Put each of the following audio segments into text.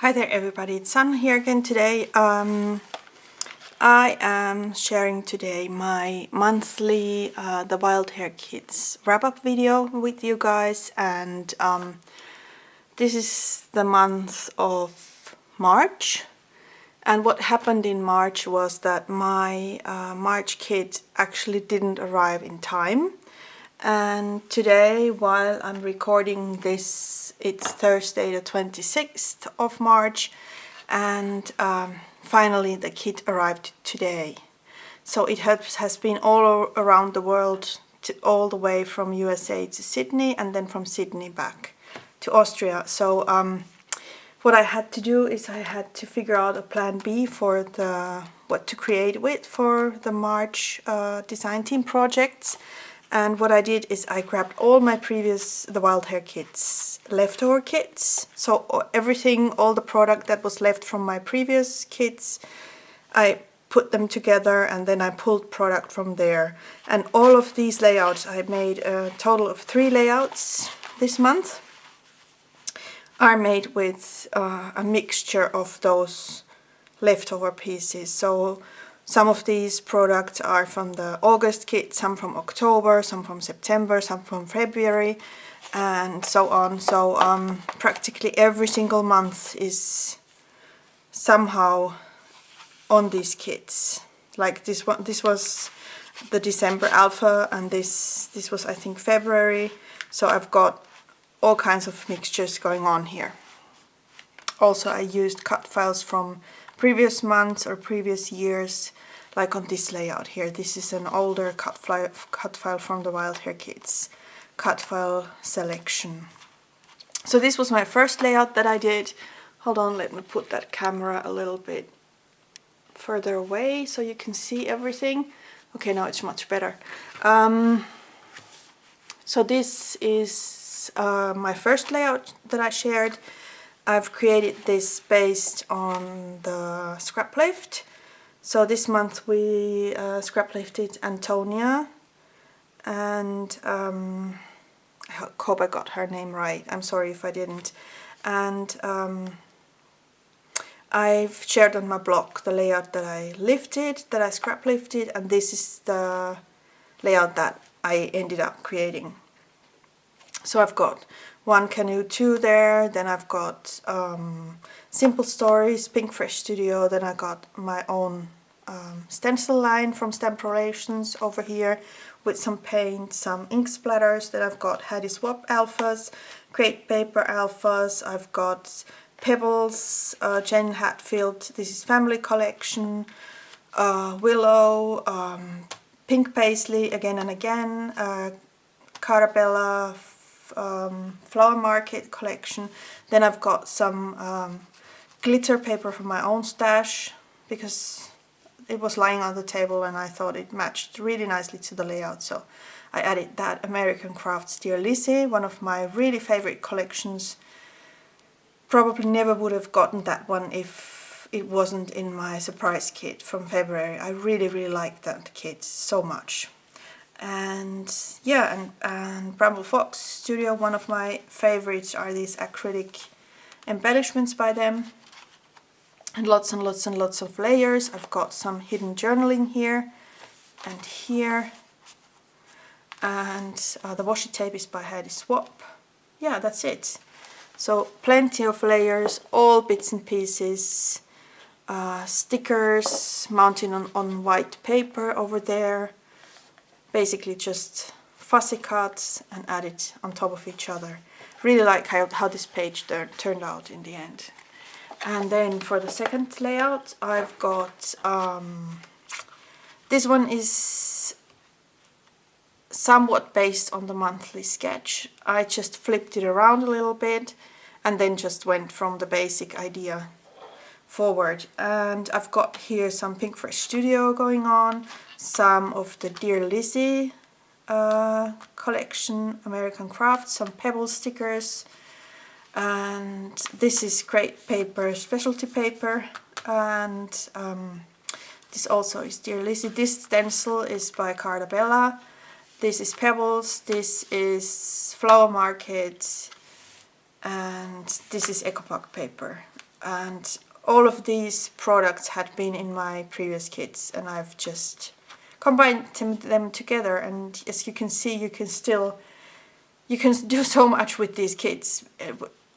Hi there everybody, it's Sun here again today. I am sharing today my monthly the Wild Hare Kits wrap-up video with you guys, and this is the month of March. And what happened in March was that my March kit actually didn't arrive in time. And today, while I'm recording this, it's Thursday the 26th of March, and finally the kit arrived today. So it has been all around the world, all the way from USA to Sydney, and then from Sydney back to Austria. So what I had to do is I had to figure out a plan B for what to create with for the March design team projects. And what I did is I grabbed all my the Wild Hare Kits leftover kits. So everything, all the product that was left from my previous kits, I put them together and then I pulled product from there. And all of these layouts, I made a total of 3 layouts this month, are made with a mixture of those leftover pieces. So some of these products are from the August kit, some from October, some from September, some from February, and so on. So practically every single month is somehow on these kits. Like this one, this was the December alpha, and this was I think February. So I've got all kinds of mixtures going on here. Also, I used cut files from previous months or previous years, like on this layout here. This is an older cut file from the Wild Hare Kits cut file selection. So this was my first layout that I did. Hold on, let me put that camera a little bit further away so you can see everything. Okay, now it's much better. So this is my first layout that I shared. I've created this based on the scrap lift. So this month we scrap lifted Antonia, and I hope I got her name right. I'm sorry if I didn't. And I've shared on my blog the layout that I scrap lifted, and this is the layout that I ended up creating. So I've got One Canoe 2 there, then I've got Simple Stories, Pink Fresh Studio, then I got my own stencil line from Stamp Relations over here with some paint, some ink splatters. Then I've got Hattie Swap alphas, Create Paper alphas, I've got Pebbles, Jen Hatfield, this is Family Collection, Willow, Pink Paisley again and again, Carabella, Flower Market collection. Then I've got some glitter paper from my own stash because it was lying on the table and I thought it matched really nicely to the layout, so I added that. American Crafts Dear Lizzie, one of my really favorite collections. Probably never would have gotten that one if it wasn't in my surprise kit from February. I really liked that kit so much. And yeah, and Bramble Fox Studio, one of my favorites are these acrylic embellishments by them, and lots of layers. I've got some hidden journaling here and here, and the washi tape is by Hattie Swap. Yeah, that's it. So plenty of layers, all bits and pieces, stickers mounted on white paper over there. Basically just fussy cuts and added on top of each other. Really like how this page turned out in the end. And then for the second layout, I've got this one is somewhat based on the monthly sketch. I just flipped it around a little bit and then just went from the basic idea forward. And I've got here some Pink Fresh Studio going on, some of the Dear Lizzie collection, American Crafts, some Pebble stickers, and this is Create Paper specialty paper, and this also is Dear Lizzie. This stencil is by Cardabella, this is Pebbles, this is Flower Market, and this is EcoPack paper. and all of these products had been in my previous kits, and I've just combined them together. And as you can see, you can do so much with these kits.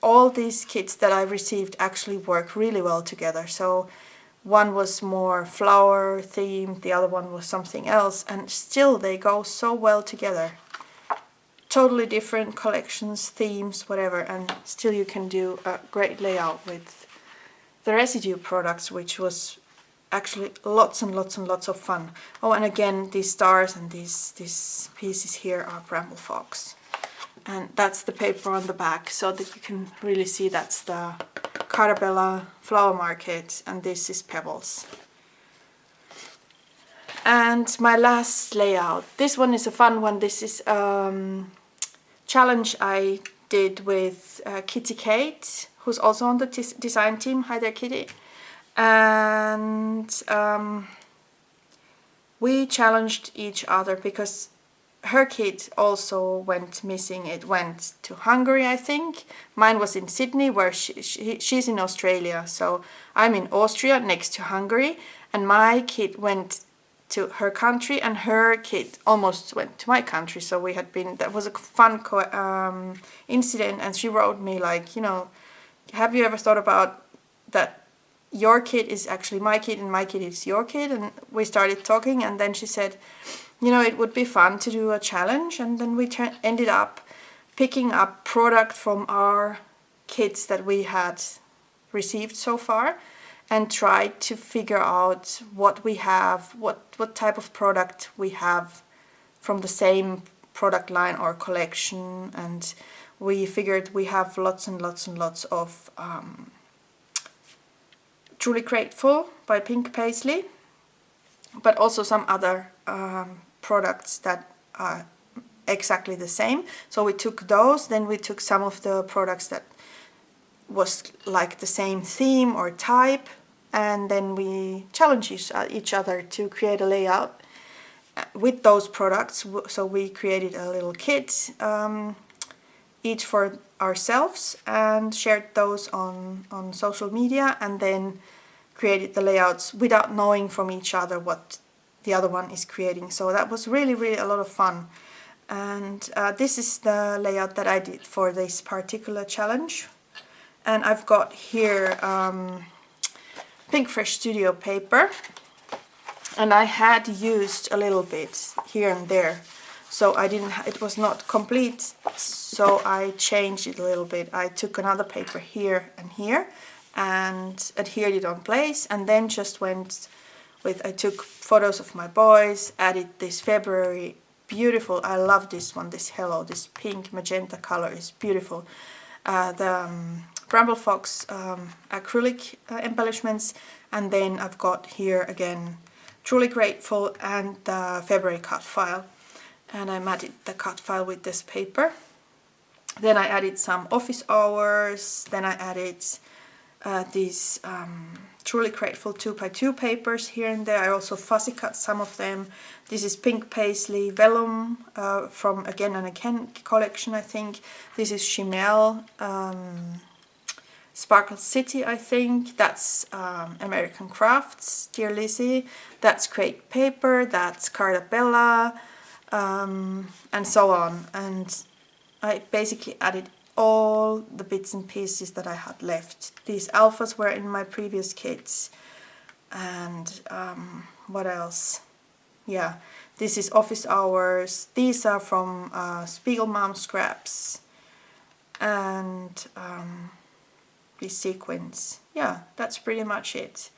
All these kits that I received actually work really well together. So one was more flower themed, the other one was something else, and still they go so well together. Totally different collections, themes, whatever, and still you can do a great layout with the residue products, which was actually lots and lots and lots of fun. Oh, and again, these stars and these pieces here are Bramble Fox. And that's the paper on the back, so that you can really see that's the Cardabella Flower Market, and this is Pebbles. And my last layout, this one is a fun one. This is challenge I did with Kitty Kate, who's also on the design team. Hi there, Kitty. And we challenged each other because her kit also went missing. It went to Hungary, I think. Mine was in Sydney, where she's in Australia. So I'm in Austria, next to Hungary, and my kit went to her country, and her kit almost went to my country. So we had been, that was a fun incident, and she wrote me like, you know, have you ever thought about that your kit is actually my kit and my kit is your kit? And we started talking, and then she said, you know, it would be fun to do a challenge. And then we ended up picking up product from our kits that we had received so far, and tried to figure out what we have, what type of product we have from the same product line or collection. And we figured we have lots and lots and lots of Truly Grateful by Pink Paisley, but also some other products that are exactly the same. So we took those, then we took some of the products that was like the same theme or type, and then we challenged each other to create a layout with those products. So we created a little kit, each for ourselves, and shared those on social media, and then created the layouts without knowing from each other what the other one is creating. So that was really, really a lot of fun. And this is the layout that I did for this particular challenge. And I've got here Pink Fresh Studio paper, and I had used a little bit here and there, so I didn't. It was not complete, so I changed it a little bit. I took another paper here and here, and adhered it on place, and then just went with. I took photos of my boys, added this February, beautiful. I love this one. This hello, this pink magenta color is beautiful. The Bramble Fox acrylic embellishments, and then I've got here again Truly Grateful and the February cut file, and I matted the cut file with this paper. Then I added some office hours, then I added these Truly Grateful 2x2 papers here and there. I also fussy cut some of them. This is Pink Paisley Vellum from Again and Again collection, I think. This is Chimel Sparkle City, I think. That's American Crafts, Dear Lizzie. That's Create Paper, that's Cardabella, and so on. And I basically added all the bits and pieces that I had left. These alphas were in my previous kits. And what else? Yeah, this is Office Hours. These are from Spiegel Mom Scraps. And these sequins. Yeah, that's pretty much it.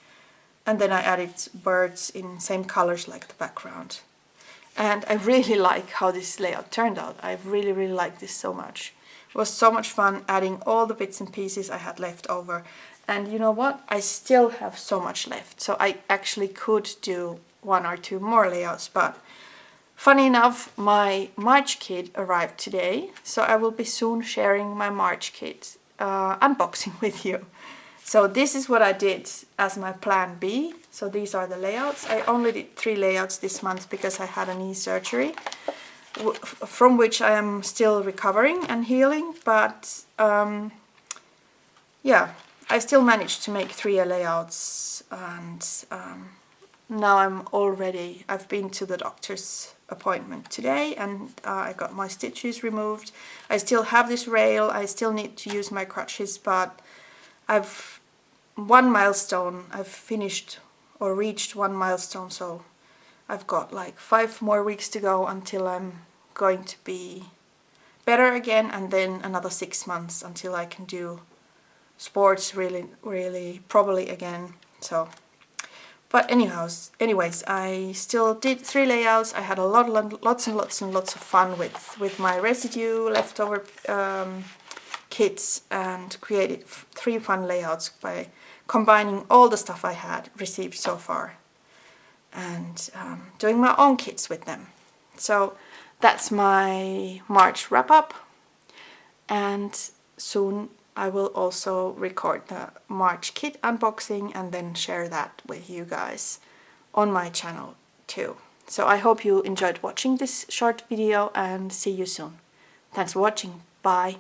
And then I added birds in same colors like the background. And I really like how this layout turned out. I really, really like this so much. It was so much fun adding all the bits and pieces I had left over. And you know what? I still have so much left. So I actually could do 1 or 2 more layouts. But funny enough, my March kit arrived today. So I will be soon sharing my March kit unboxing with you. So this is what I did as my plan B. So these are the layouts. I only did 3 layouts this month because I had a knee surgery, from which I am still recovering and healing. But yeah, I still managed to make 3 layouts, and now I've been to the doctor's appointment today, and I got my stitches removed. I still have this rail, I still need to use my crutches, but I've finished or reached 1 milestone, so I've got like 5 more weeks to go until I'm going to be better again, and then another 6 months until I can do sports really properly again. So, but anyways, I still did 3 layouts. I had lots and lots of fun with my residue leftover kits, and created 3 fun layouts by combining all the stuff I had received so far, and doing my own kits with them. So that's my March wrap up, and soon I will also record the March kit unboxing and then share that with you guys on my channel too. So I hope you enjoyed watching this short video, and see you soon. Thanks for watching. Bye.